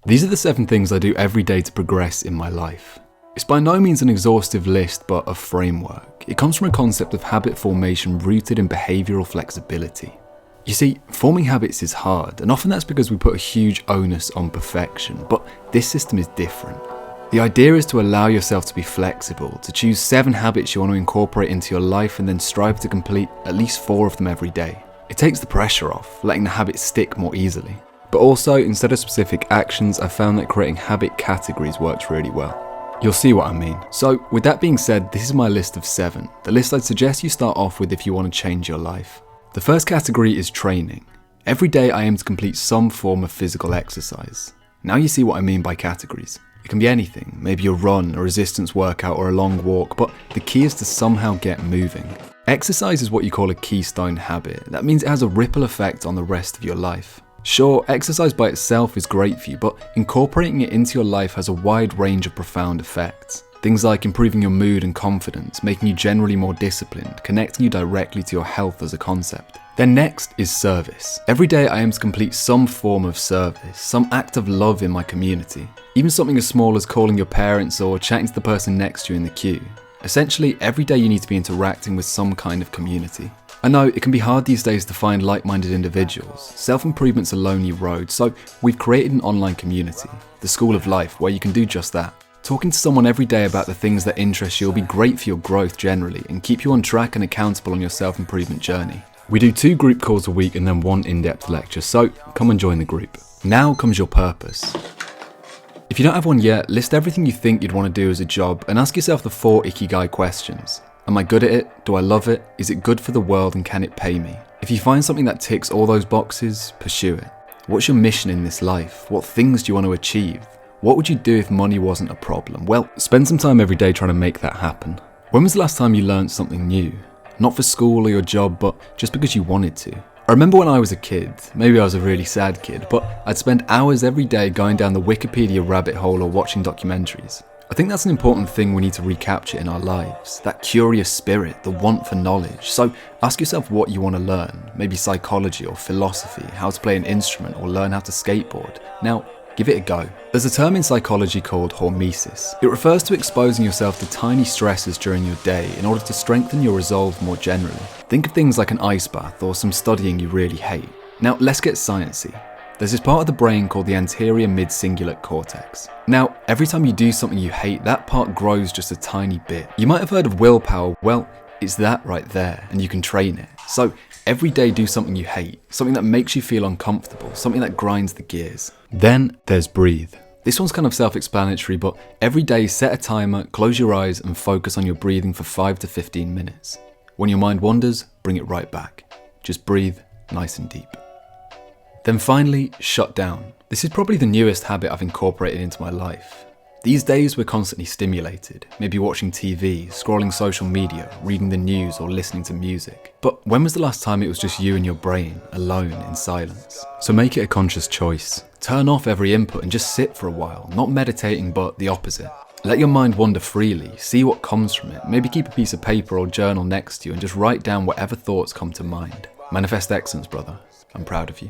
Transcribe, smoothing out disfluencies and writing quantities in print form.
These are the 7 things I do every day to progress in my life. It's by no means an exhaustive list, but a framework. It comes from a concept of habit formation rooted in behavioural flexibility. You see, forming habits is hard, and often that's because we put a huge onus on perfection, but this system is different. The idea is to allow yourself to be flexible, to choose 7 habits you want to incorporate into your life and then strive to complete at least 4 of them every day. It takes the pressure off, letting the habits stick more easily. But also, instead of specific actions, I've found that creating habit categories works really well. You'll see what I mean. So, with that being said, this is my list of 7, the list I'd suggest you start off with if you want to change your life. The first category is training. Every day I aim to complete some form of physical exercise. Now you see what I mean by categories. It can be anything, maybe a run, a resistance workout or a long walk, but the key is to somehow get moving. Exercise is what you call a keystone habit. That means it has a ripple effect on the rest of your life. Sure, exercise by itself is great for you, but incorporating it into your life has a wide range of profound effects. Things like improving your mood and confidence, making you generally more disciplined, connecting you directly to your health as a concept. Then next is service. Every day I aim to complete some form of service, some act of love in my community. Even something as small as calling your parents or chatting to the person next to you in the queue. Essentially, every day you need to be interacting with some kind of community. I know it can be hard these days to find like-minded individuals. Self-improvement's a lonely road, so we've created an online community, the School of Life, where you can do just that. Talking to someone every day about the things that interest you will be great for your growth generally and keep you on track and accountable on your self-improvement journey. We do 2 group calls a week and then 1 in-depth lecture, so come and join the group. Now comes your purpose. If you don't have one yet, list everything you think you'd want to do as a job and ask yourself the 4 Ikigai questions. Am I good at it? Do I love it? Is it good for the world and can it pay me? If you find something that ticks all those boxes, pursue it. What's your mission in this life? What things do you want to achieve? What would you do if money wasn't a problem? Well, spend some time every day trying to make that happen. When was the last time you learned something new? Not for school or your job, but just because you wanted to. I remember when I was a kid, maybe I was a really sad kid, but I'd spend hours every day going down the Wikipedia rabbit hole or watching documentaries. I think that's an important thing we need to recapture in our lives, that curious spirit, the want for knowledge. So ask yourself what you want to learn, maybe psychology or philosophy, how to play an instrument or learn how to skateboard. Now, give it a go. There's a term in psychology called hormesis. It refers to exposing yourself to tiny stresses during your day in order to strengthen your resolve more generally. Think of things like an ice bath or some studying you really hate. Now, let's get sciencey. There's this part of the brain called the anterior mid-cingulate cortex. Now, every time you do something you hate, that part grows just a tiny bit. You might have heard of willpower. Well, it's that right there, and you can train it. So, every day do something you hate, something that makes you feel uncomfortable, something that grinds the gears. Then there's breathe. This one's kind of self-explanatory, but every day set a timer, close your eyes, and focus on your breathing for 5 to 15 minutes. When your mind wanders, bring it right back. Just breathe nice and deep. Then finally, shut down. This is probably the newest habit I've incorporated into my life. These days we're constantly stimulated, maybe watching TV, scrolling social media, reading the news or listening to music. But when was the last time it was just you and your brain, alone in silence? So make it a conscious choice. Turn off every input and just sit for a while, not meditating but the opposite. Let your mind wander freely, see what comes from it, maybe keep a piece of paper or journal next to you and just write down whatever thoughts come to mind. Manifest excellence, brother. I'm proud of you.